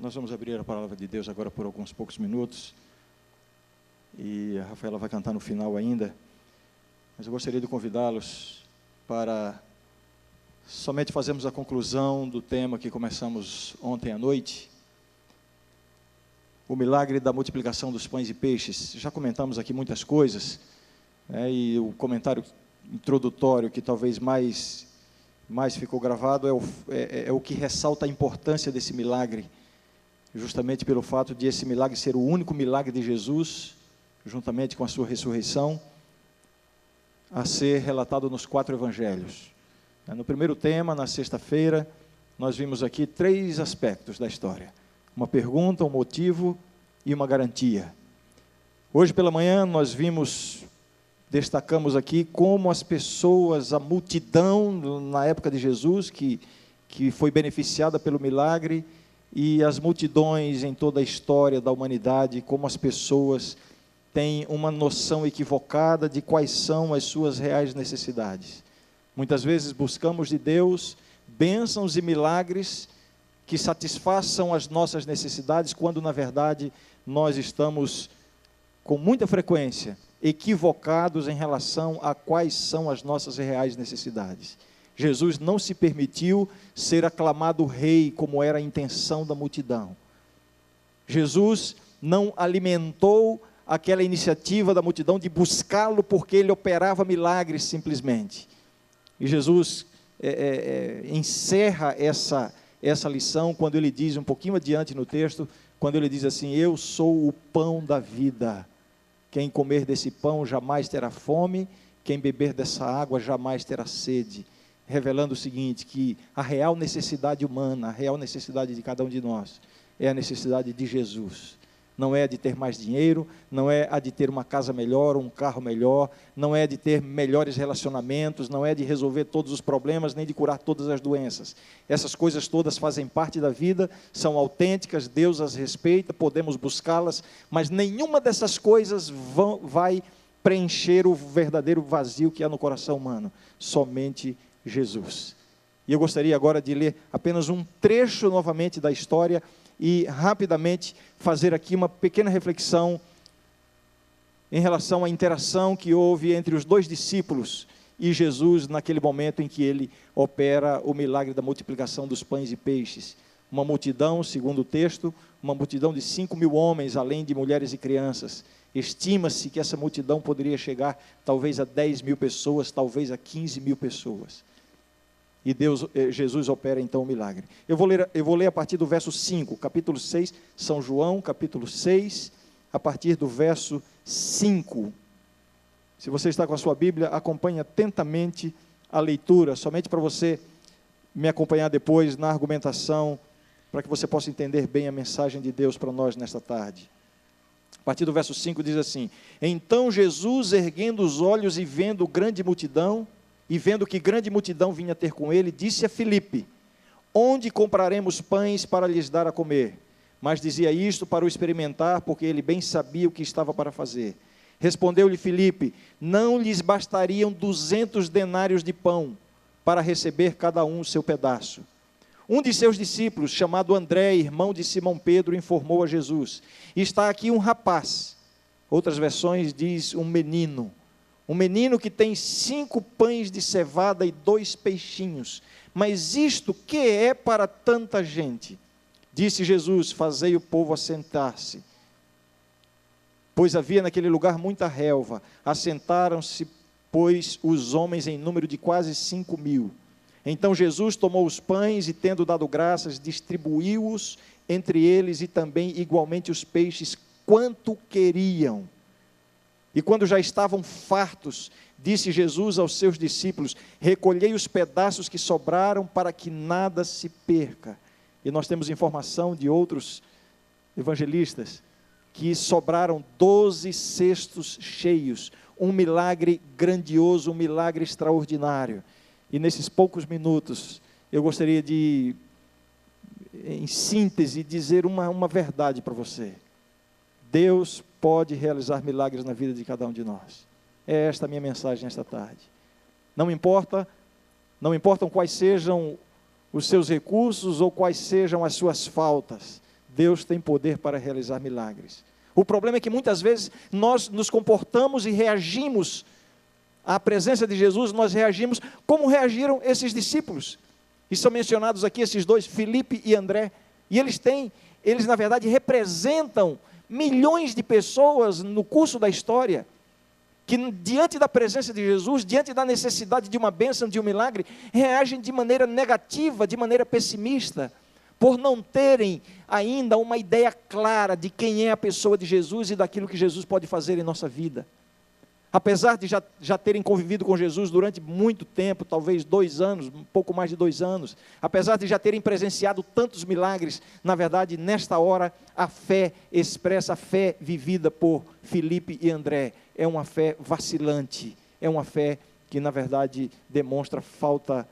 Nós vamos abrir a palavra de Deus agora por alguns poucos minutos, e a Rafaela vai cantar no final ainda, mas eu gostaria de convidá-los para somente fazermos a conclusão do tema que começamos ontem à noite, o milagre da multiplicação dos pães e peixes. Já comentamos aqui muitas coisas, e o comentário introdutório que talvez mais ficou gravado é o que ressalta a importância desse milagre, justamente pelo fato de esse milagre ser o único milagre de Jesus, juntamente com a sua ressurreição, a ser relatado nos 4 evangelhos. No primeiro tema, na sexta-feira, nós vimos aqui 3 aspectos da história: uma pergunta, um motivo e uma garantia. Hoje pela manhã nós destacamos aqui como as pessoas, a multidão na época de Jesus, que foi beneficiada pelo milagre, e as multidões em toda a história da humanidade, como as pessoas têm uma noção equivocada de quais são as suas reais necessidades. Muitas vezes buscamos de Deus bênçãos e milagres que satisfaçam as nossas necessidades, quando na verdade nós estamos com muita frequência equivocados em relação a quais são as nossas reais necessidades. Jesus não se permitiu ser aclamado rei, como era a intenção da multidão. Jesus não alimentou aquela iniciativa da multidão de buscá-lo porque ele operava milagres simplesmente. E Jesus encerra essa lição quando ele diz, um pouquinho adiante no texto, quando ele diz assim: eu sou o pão da vida. Quem comer desse pão jamais terá fome, quem beber dessa água jamais terá sede. Revelando o seguinte, que a real necessidade humana, a real necessidade de cada um de nós, é a necessidade de Jesus. Não é a de ter mais dinheiro, não é a de ter uma casa melhor, um carro melhor, não é de ter melhores relacionamentos, não é de resolver todos os problemas, nem de curar todas as doenças. Essas coisas todas fazem parte da vida, são autênticas, Deus as respeita, podemos buscá-las, mas nenhuma dessas coisas vai preencher o verdadeiro vazio que há no coração humano, somente Jesus. E eu gostaria agora de ler apenas um trecho novamente da história e rapidamente fazer aqui uma pequena reflexão em relação à interação que houve entre os 2 discípulos e Jesus naquele momento em que ele opera o milagre da multiplicação dos pães e peixes. Uma multidão, segundo o texto, uma multidão de 5.000 homens, além de mulheres e crianças. Estima-se que essa multidão poderia chegar talvez a 10.000 pessoas, talvez a 15.000 pessoas. E Jesus opera então o milagre. Eu vou ler a partir do verso 5, capítulo 6, São João, capítulo 6, a partir do verso 5. Se você está com a sua Bíblia, acompanhe atentamente a leitura, somente para você me acompanhar depois na argumentação, para que você possa entender bem a mensagem de Deus para nós nesta tarde. A partir do verso 5 diz assim: então Jesus, erguendo os olhos e vendo grande multidão, e vendo que grande multidão vinha ter com ele, disse a Filipe: onde compraremos pães para lhes dar a comer? Mas dizia isto para o experimentar, porque ele bem sabia o que estava para fazer. Respondeu-lhe Filipe: não lhes bastariam 200 denários de pão, para receber cada um o seu pedaço. Um de seus discípulos, chamado André, irmão de Simão Pedro, informou a Jesus: está aqui um rapaz. Outras versões diz um menino que tem 5 pães de cevada e 2 peixinhos. Mas isto que é para tanta gente? Disse Jesus: fazei o povo assentar-se. Pois havia naquele lugar muita relva. Assentaram-se, pois, os homens em número de quase 5.000. Então Jesus tomou os pães e, tendo dado graças, distribuiu-os entre eles, e também igualmente os peixes, quanto queriam. E quando já estavam fartos, disse Jesus aos seus discípulos: recolhei os pedaços que sobraram, para que nada se perca. E nós temos informação de outros evangelistas que sobraram 12 cestos cheios, um milagre grandioso, um milagre extraordinário. E nesses poucos minutos, eu gostaria de, em síntese, dizer uma verdade para você. Deus pode realizar milagres na vida de cada um de nós. É esta a minha mensagem esta tarde. Não importam quais sejam os seus recursos ou quais sejam as suas faltas. Deus tem poder para realizar milagres. O problema é que muitas vezes nós nos comportamos e reagimos à presença de Jesus, nós reagimos como reagiram esses discípulos. E são mencionados aqui esses dois, Filipe e André. E eles na verdade representam milhões de pessoas no curso da história, que diante da presença de Jesus, diante da necessidade de uma bênção, de um milagre, reagem de maneira negativa, de maneira pessimista, por não terem ainda uma ideia clara de quem é a pessoa de Jesus e daquilo que Jesus pode fazer em nossa vida. Apesar de já terem convivido com Jesus durante muito tempo, talvez 2 anos, um pouco mais de 2 anos, apesar de já terem presenciado tantos milagres, na verdade, nesta hora, a fé expressa, a fé vivida por Filipe e André, é uma fé vacilante, é uma fé que, na verdade, demonstra falta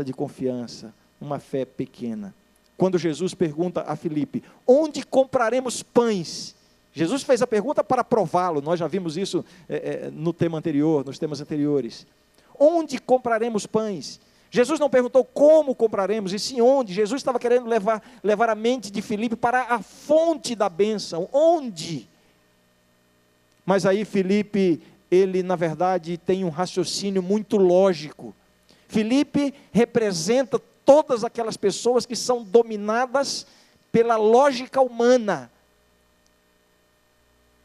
de confiança, uma fé pequena. Quando Jesus pergunta a Filipe, onde compraremos pães? Jesus fez a pergunta para prová-lo, nós já vimos isso no tema anterior, nos temas anteriores. Onde compraremos pães? Jesus não perguntou como compraremos, e sim onde. Jesus estava querendo levar a mente de Filipe para a fonte da bênção, onde? Mas aí Filipe, ele na verdade tem um raciocínio muito lógico. Filipe representa todas aquelas pessoas que são dominadas pela lógica humana.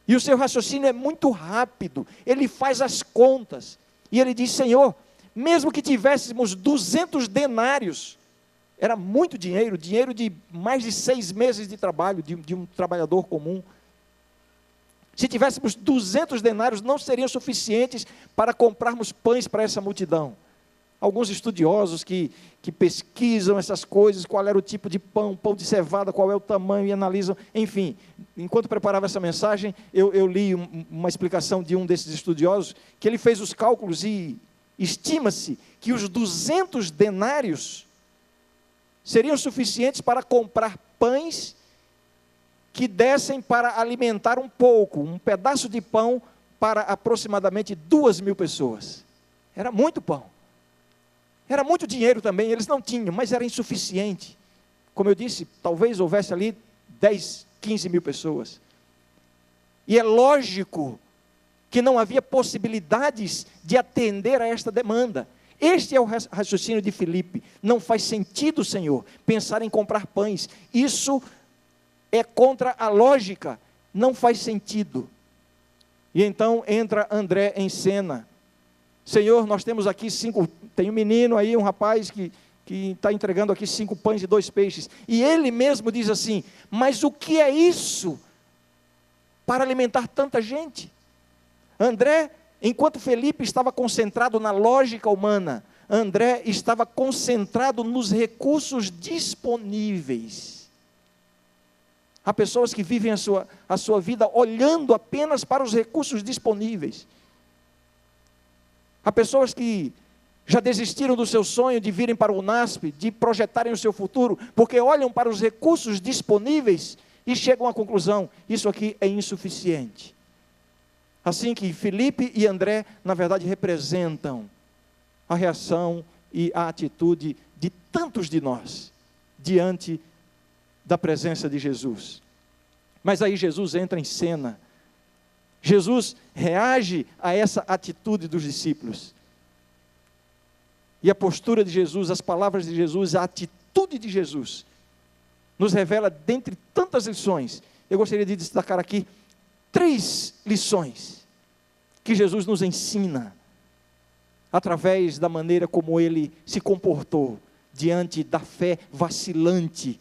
E o seu raciocínio é muito rápido, ele faz as contas, e ele diz, Senhor, mesmo que tivéssemos 200 denários, era muito dinheiro de mais de 6 meses de trabalho, de um trabalhador comum. Se tivéssemos 200 denários, não seriam suficientes para comprarmos pães para essa multidão. Alguns estudiosos que pesquisam essas coisas, qual era o tipo de pão de cevada, qual é o tamanho, e analisam, enfim, enquanto preparava essa mensagem, eu li uma explicação de um desses estudiosos, que ele fez os cálculos e estima-se que os 200 denários seriam suficientes para comprar pães que dessem para alimentar um pedaço de pão para aproximadamente 2.000 pessoas. Era muito pão. Era muito dinheiro também, eles não tinham, mas era insuficiente. Como eu disse, talvez houvesse ali 10, 15 mil pessoas. E é lógico que não havia possibilidades de atender a esta demanda. Este é o raciocínio de Filipe. Não faz sentido, Senhor, pensar em comprar pães. Isso é contra a lógica, não faz sentido. E então entra André em cena. Senhor, nós temos aqui 5, tem um menino aí, um rapaz que está entregando aqui 5 pães e 2 peixes, e ele mesmo diz assim, mas o que é isso para alimentar tanta gente? André, enquanto Felipe estava concentrado na lógica humana, André estava concentrado nos recursos disponíveis. Há pessoas que vivem a sua vida olhando apenas para os recursos disponíveis. Há pessoas que já desistiram do seu sonho de virem para o NASP, de projetarem o seu futuro, porque olham para os recursos disponíveis e chegam à conclusão, isso aqui é insuficiente. Assim que Filipe e André, na verdade, representam a reação e a atitude de tantos de nós, diante da presença de Jesus. Mas aí Jesus entra em cena. Jesus reage a essa atitude dos discípulos. E a postura de Jesus, as palavras de Jesus, a atitude de Jesus, nos revela, dentre tantas lições, eu gostaria de destacar aqui 3 lições que Jesus nos ensina, através da maneira como ele se comportou, diante da fé vacilante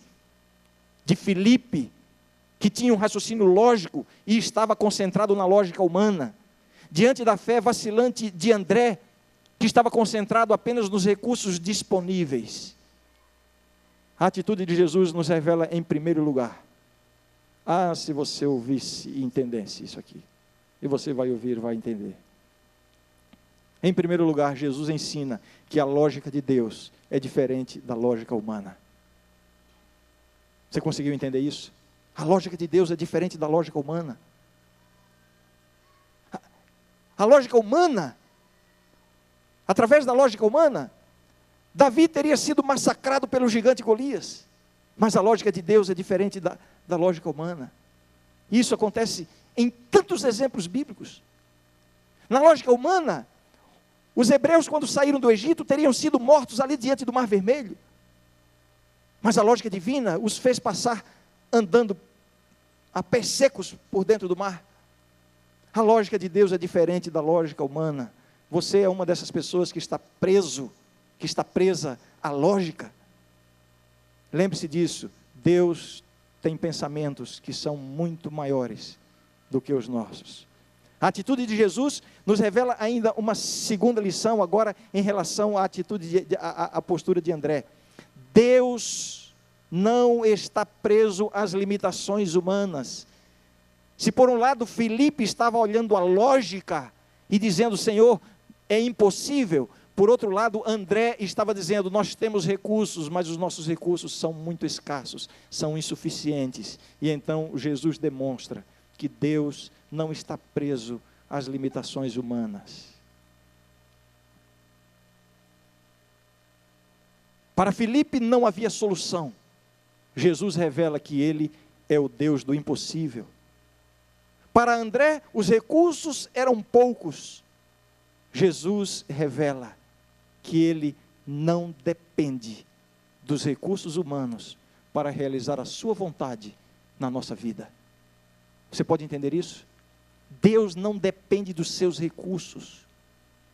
de Filipe, que tinha um raciocínio lógico e estava concentrado na lógica humana, diante da fé vacilante de André, que estava concentrado apenas nos recursos disponíveis. A atitude de Jesus nos revela em primeiro lugar. Se você ouvisse e entendesse isso aqui, e você vai ouvir, vai entender. Em primeiro lugar, Jesus ensina que a lógica de Deus é diferente da lógica humana. Você conseguiu entender isso? A lógica de Deus é diferente da lógica humana. A lógica humana, através da lógica humana, Davi teria sido massacrado pelo gigante Golias. Mas a lógica de Deus é diferente da lógica humana. Isso acontece em tantos exemplos bíblicos. Na lógica humana, os hebreus, quando saíram do Egito, teriam sido mortos ali diante do Mar Vermelho. Mas a lógica divina os fez passar andando a pés secos por dentro do mar. A lógica de Deus é diferente da lógica humana. Você é uma dessas pessoas que está presa à lógica. Lembre-se disso, Deus tem pensamentos que são muito maiores do que os nossos. A atitude de Jesus nos revela ainda uma segunda lição, agora em relação à atitude, à postura de André. Deus não está preso às limitações humanas. Se por um lado Filipe estava olhando a lógica e dizendo, Senhor, é impossível. Por outro lado, André estava dizendo, nós temos recursos, mas os nossos recursos são muito escassos, são insuficientes. E então Jesus demonstra que Deus não está preso às limitações humanas. Para Filipe não havia solução. Jesus revela que ele é o Deus do impossível. Para André, os recursos eram poucos. Jesus revela que ele não depende dos recursos humanos para realizar a sua vontade na nossa vida. Você pode entender isso? Deus não depende dos seus recursos.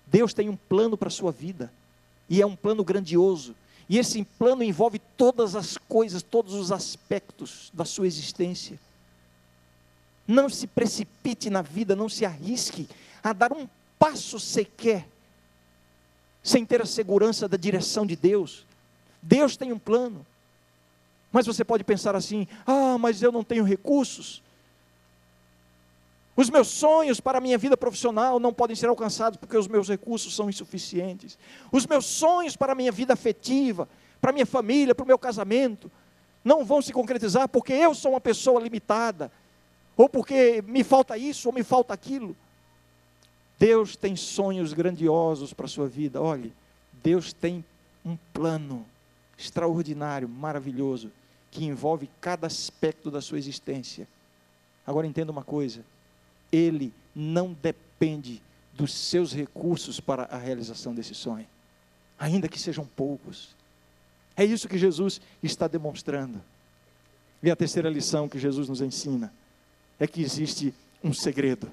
Deus tem um plano para a sua vida, e é um plano grandioso, e esse plano envolve todas as coisas, todos os aspectos da sua existência. Não se precipite na vida, não se arrisque a dar um passo sequer, sem ter a segurança da direção de Deus. Deus tem um plano, mas você pode pensar assim, mas eu não tenho recursos, os meus sonhos para a minha vida profissional não podem ser alcançados porque os meus recursos são insuficientes, os meus sonhos para a minha vida afetiva, para a minha família, para o meu casamento, não vão se concretizar porque eu sou uma pessoa limitada, ou porque me falta isso, ou me falta aquilo. Deus tem sonhos grandiosos para a sua vida. Olhe, Deus tem um plano extraordinário, maravilhoso, que envolve cada aspecto da sua existência. Agora entenda uma coisa, Ele não depende dos seus recursos para a realização desse sonho, ainda que sejam poucos. É isso que Jesus está demonstrando. E a terceira lição que Jesus nos ensina é que existe um segredo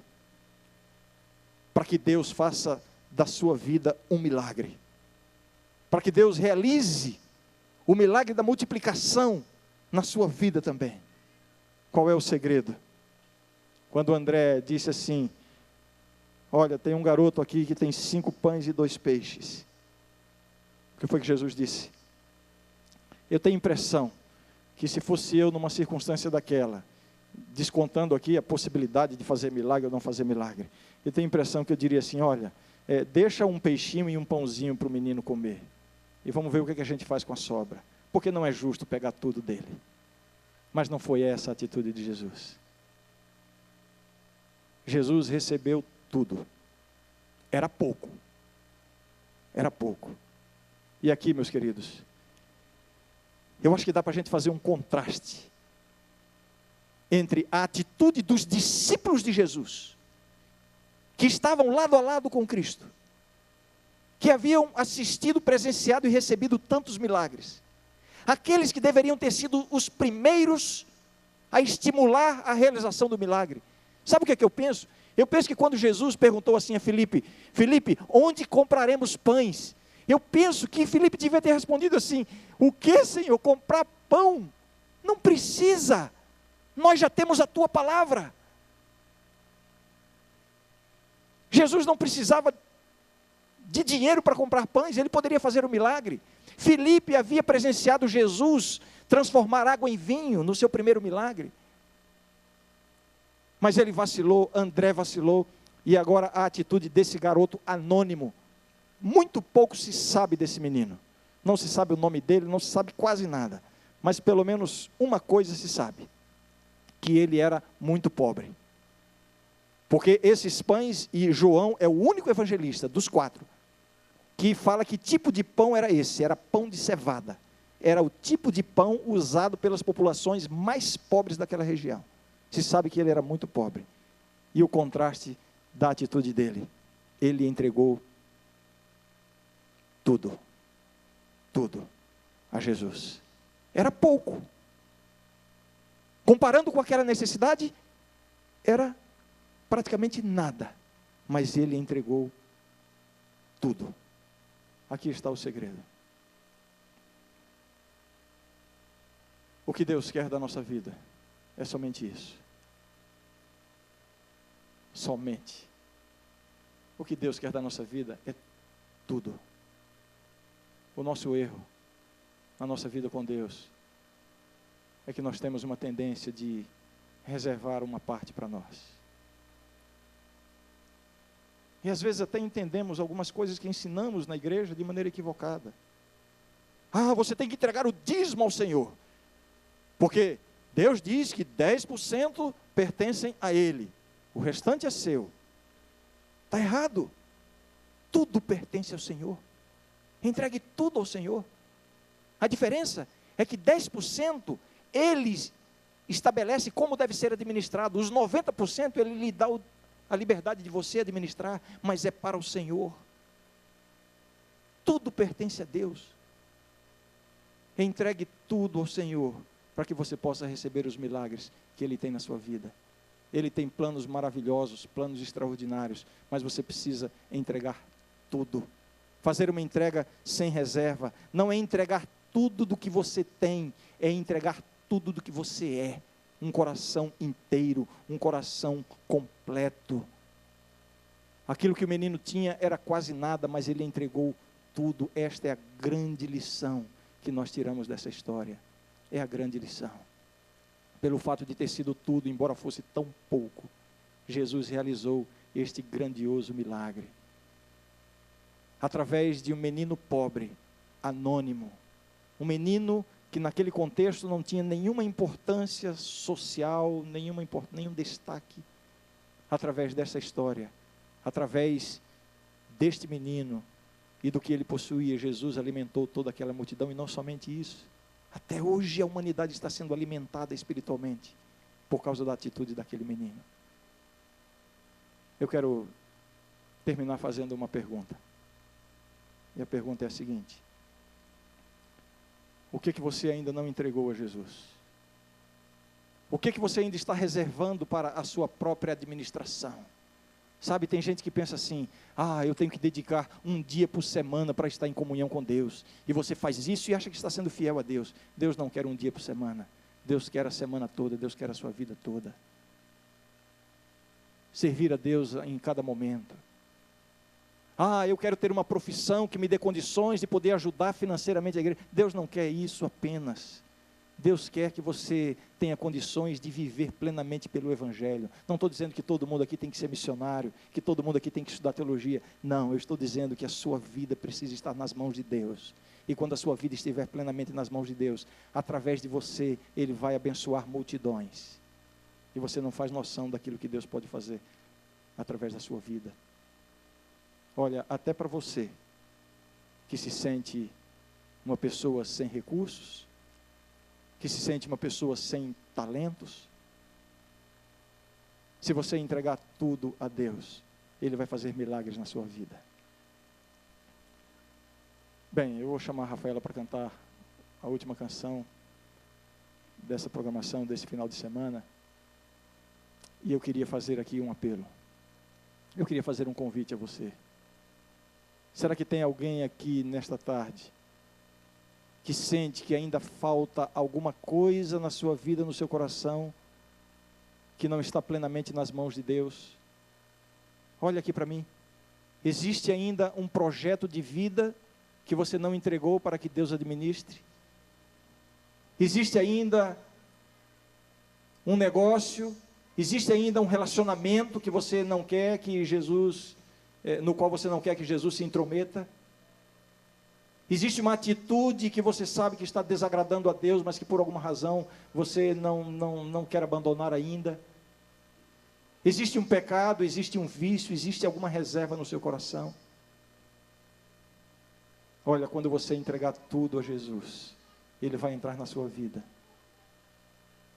para que Deus faça da sua vida um milagre, para que Deus realize o milagre da multiplicação na sua vida também. Qual é o segredo? Quando André disse assim, olha, tem um garoto aqui que tem 5 pães e 2 peixes. O que foi que Jesus disse? Eu tenho a impressão que se fosse eu numa circunstância daquela, descontando aqui a possibilidade de fazer milagre ou não fazer milagre, eu tenho a impressão que eu diria assim, olha, deixa um peixinho e um pãozinho para o menino comer, e vamos ver o que a gente faz com a sobra, porque não é justo pegar tudo dele. Mas não foi essa a atitude de Jesus. Jesus recebeu tudo. Era pouco. Era pouco. E aqui, meus queridos, eu acho que dá para a gente fazer um contraste entre a atitude dos discípulos de Jesus, que estavam lado a lado com Cristo, que haviam assistido, presenciado e recebido tantos milagres, aqueles que deveriam ter sido os primeiros a estimular a realização do milagre. Sabe o que é que eu penso? Eu penso que quando Jesus perguntou assim a Filipe, Filipe, onde compraremos pães? Eu penso que Filipe devia ter respondido assim, o que, Senhor, comprar pão? Não precisa, nós já temos a tua palavra. Jesus não precisava de dinheiro para comprar pães, ele poderia fazer um milagre. Filipe havia presenciado Jesus transformar água em vinho no seu primeiro milagre. Mas ele vacilou, André vacilou, e agora a atitude desse garoto anônimo. Muito pouco se sabe desse menino. Não se sabe o nome dele, não se sabe quase nada. Mas pelo menos uma coisa se sabe, que ele era muito pobre. Porque esses pães, e João é o único evangelista dos 4, que fala que tipo de pão era esse, era pão de cevada. era o tipo de pão usado pelas populações mais pobres daquela região. Se sabe que ele era muito pobre. E o contraste da atitude dele. Ele entregou tudo a Jesus. Era pouco. Comparando com aquela necessidade, era praticamente nada. Mas ele entregou tudo. Aqui está o segredo. O que Deus quer da nossa vida é somente isso. Somente. O que Deus quer da nossa vida é tudo. O nosso erro na nossa vida com Deus é que nós temos uma tendência de reservar uma parte para nós. E às vezes até entendemos algumas coisas que ensinamos na igreja de maneira equivocada. Ah, você tem que entregar o dízimo ao Senhor. Porque Deus diz que 10% pertencem a Ele. O restante é seu. Está errado. Tudo pertence ao Senhor. Entregue tudo ao Senhor. A diferença é que 10% Ele estabelece como deve ser administrado. Os 90% Ele lhe dá a liberdade de você administrar, mas é para o Senhor. Tudo pertence a Deus. Entregue tudo ao Senhor, para que você possa receber os milagres que Ele tem na sua vida. Ele tem planos maravilhosos, planos extraordinários, mas você precisa entregar tudo. Fazer uma entrega sem reserva, não é entregar tudo do que você tem, é entregar tudo do que você é. Um coração inteiro, um coração completo. Aquilo que o menino tinha era quase nada, mas ele entregou tudo. Esta é a grande lição que nós tiramos dessa história. É a grande lição. Pelo fato de ter sido tudo, embora fosse tão pouco, Jesus realizou este grandioso milagre. Através de um menino pobre, anônimo, um menino que naquele contexto não tinha nenhuma importância social, nenhum destaque. Através dessa história, através deste menino e do que ele possuía, Jesus alimentou toda aquela multidão, e não somente isso. Até hoje a humanidade está sendo alimentada espiritualmente, por causa da atitude daquele menino. Eu quero terminar fazendo uma pergunta. E a pergunta é a seguinte: o que você ainda não entregou a Jesus? O que você ainda está reservando para a sua própria administração? Sabe, tem gente que pensa assim: ah, eu tenho que dedicar um dia por semana para estar em comunhão com Deus. E você faz isso e acha que está sendo fiel a Deus. Deus não quer um dia por semana. Deus quer a semana toda, Deus quer a sua vida toda. Servir a Deus em cada momento. Ah, eu quero ter uma profissão que me dê condições de poder ajudar financeiramente a igreja. Deus não quer isso apenas. Deus quer que você tenha condições de viver plenamente pelo Evangelho. Não estou dizendo que todo mundo aqui tem que ser missionário, que todo mundo aqui tem que estudar teologia. Não, eu estou dizendo que a sua vida precisa estar nas mãos de Deus. E quando a sua vida estiver plenamente nas mãos de Deus, através de você, Ele vai abençoar multidões. E você não faz noção daquilo que Deus pode fazer através da sua vida. Olha, até para você, que se sente uma pessoa sem recursos, que se sente uma pessoa sem talentos, se você entregar tudo a Deus, Ele vai fazer milagres na sua vida. Bem, eu vou chamar a Rafaela para cantar a última canção dessa programação, desse final de semana, e eu queria fazer aqui um apelo. Eu queria fazer um convite a você. Será que tem alguém aqui nesta tarde que sente que ainda falta alguma coisa na sua vida, no seu coração, que não está plenamente nas mãos de Deus? Olha aqui para mim. Existe ainda um projeto de vida que você não entregou para que Deus administre? Existe ainda um negócio, existe ainda um relacionamento que você não quer que Jesus, no qual você não quer que Jesus se intrometa? Existe uma atitude que você sabe que está desagradando a Deus, mas que por alguma razão você não quer abandonar ainda? Existe um pecado, existe um vício, existe alguma reserva no seu coração? Olha, quando você entregar tudo a Jesus, Ele vai entrar na sua vida.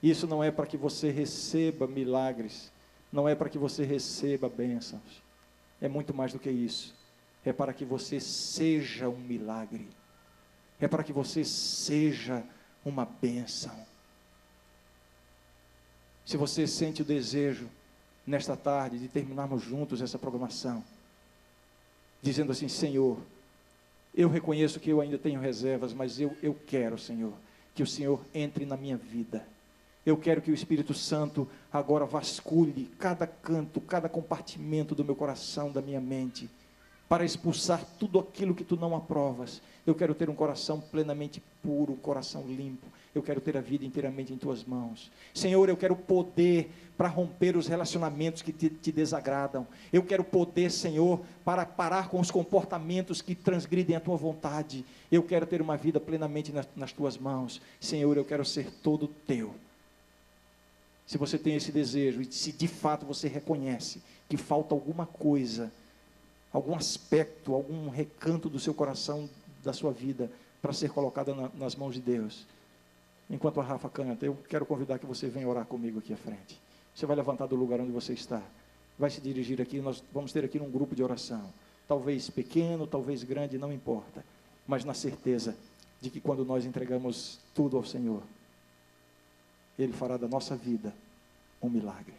Isso não é para que você receba milagres, não é para que você receba bênçãos, é muito mais do que isso, é para que você seja um milagre, é para que você seja uma bênção. Se você sente o desejo, nesta tarde, de terminarmos juntos essa programação, dizendo assim: Senhor, eu reconheço que eu ainda tenho reservas, mas eu quero, Senhor, que o Senhor entre na minha vida. Eu quero que o Espírito Santo agora vasculhe cada canto, cada compartimento do meu coração, da minha mente, para expulsar tudo aquilo que tu não aprovas. Eu quero ter um coração plenamente puro, um coração limpo. Eu quero ter a vida inteiramente em tuas mãos. Senhor, eu quero poder para romper os relacionamentos que te desagradam. Eu quero poder, Senhor, para parar com os comportamentos que transgridem a tua vontade. Eu quero ter uma vida plenamente nas tuas mãos. Senhor, eu quero ser todo teu. Se você tem esse desejo, e se de fato você reconhece que falta alguma coisa, algum aspecto, algum recanto do seu coração, da sua vida, para ser colocada nas mãos de Deus, enquanto a Rafa canta, eu quero convidar que você venha orar comigo aqui à frente. Você vai levantar do lugar onde você está, vai se dirigir aqui, nós vamos ter aqui um grupo de oração, talvez pequeno, talvez grande, não importa, mas na certeza de que quando nós entregamos tudo ao Senhor, Ele fará da nossa vida um milagre.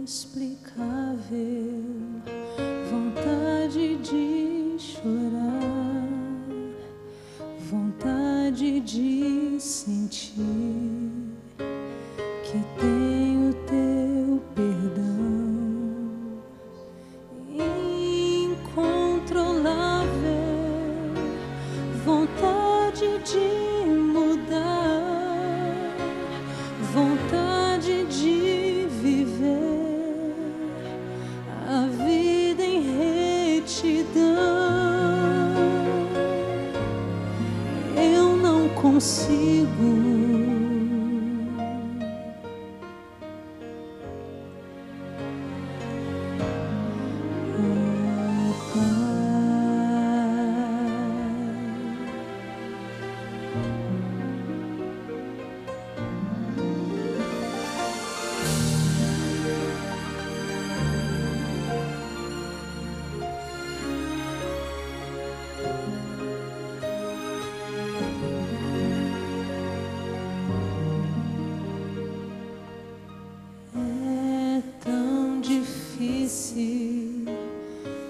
Inexplicável vontade de chorar, vontade de sentir que tenho teu perdão, incontrolável vontade de mudar, vontade de viver a vida em retidão. Eu não consigo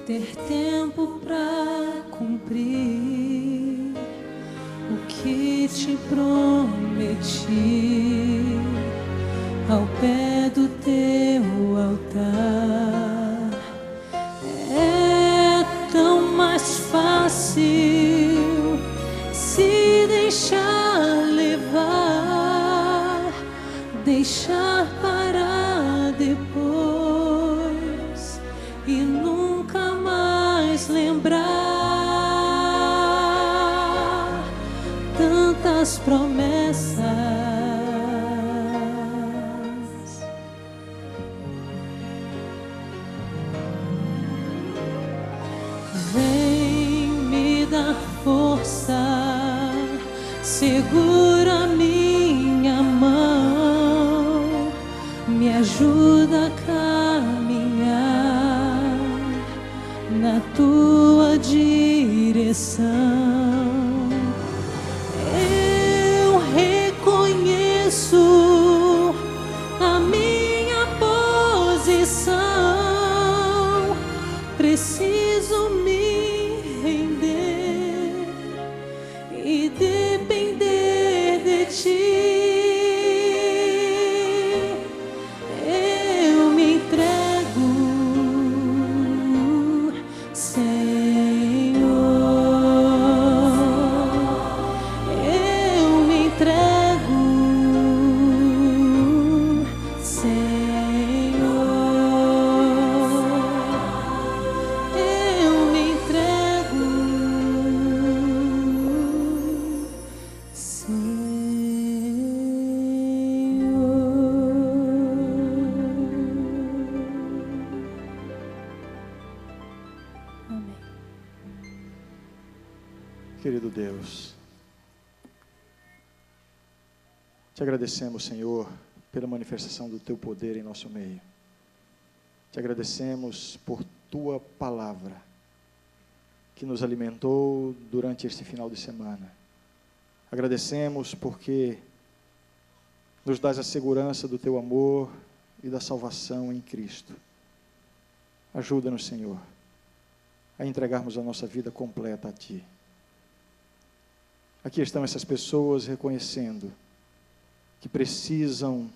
ter tempo pra cumprir o que te prometi ao pé do teu altar. É tão mais fácil se deixar levar, deixar para depois e nunca mais lembrar tantas promessas. Vem me dar força, segura minha mão, me ajuda a caminhar na tua direção. Eu reconheço a minha posição, preciso me render e depender de ti. Eu me entrego, Senhor, eu me entrego. Querido Deus, te agradecemos, Senhor, pela manifestação do teu poder em nosso meio. Te agradecemos por tua palavra, que nos alimentou durante este final de semana. Agradecemos porque nos dás a segurança do teu amor e da salvação em Cristo. Ajuda-nos, Senhor, a entregarmos a nossa vida completa a Ti. Aqui estão essas pessoas reconhecendo que precisam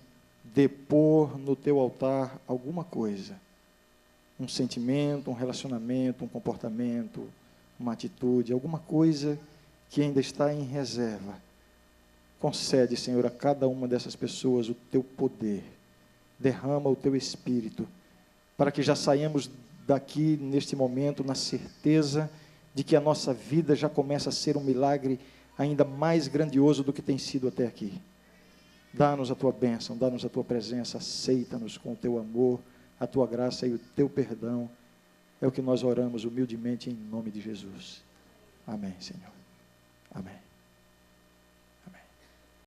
depor no Teu altar alguma coisa, um sentimento, um relacionamento, um comportamento, uma atitude, alguma coisa que ainda está em reserva. Concede, Senhor, a cada uma dessas pessoas o Teu poder, derrama o Teu Espírito, para que já saímos daqui neste momento na certeza de que a nossa vida já começa a ser um milagre ainda mais grandioso do que tem sido até aqui. Dá-nos a Tua bênção, dá-nos a Tua presença, aceita-nos com o Teu amor, a Tua graça e o Teu perdão. É o que nós oramos humildemente em nome de Jesus. Amém, Senhor. Amém.